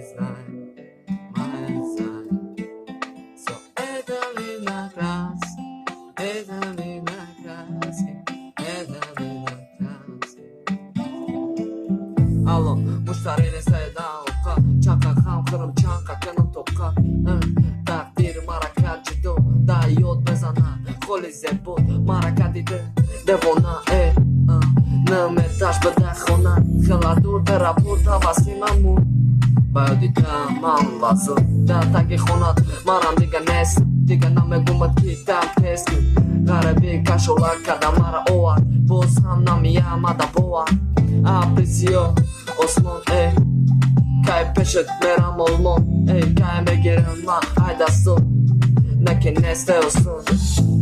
So Edelina Glass, Edelina Glass, Edelina Glass. Alo, mushtarini sayda oqa Chanqa ham qirim chanqa kanim to'qqa Taqdir maraka jido Da yod bezana Qo'li zebud maraka didi Devona Nime tash bada xona Xiladur terapur tavasimamun Bayodidam man lazım Da tagi xonat Maram diga nes Diga namegumad kitam teski G'arabi kashola kada mara oa Boz ham namiyamada boa Aprecio Osmon Kaj peshet meram olmon Kaj me giren man Ajda sun Neki neste olsun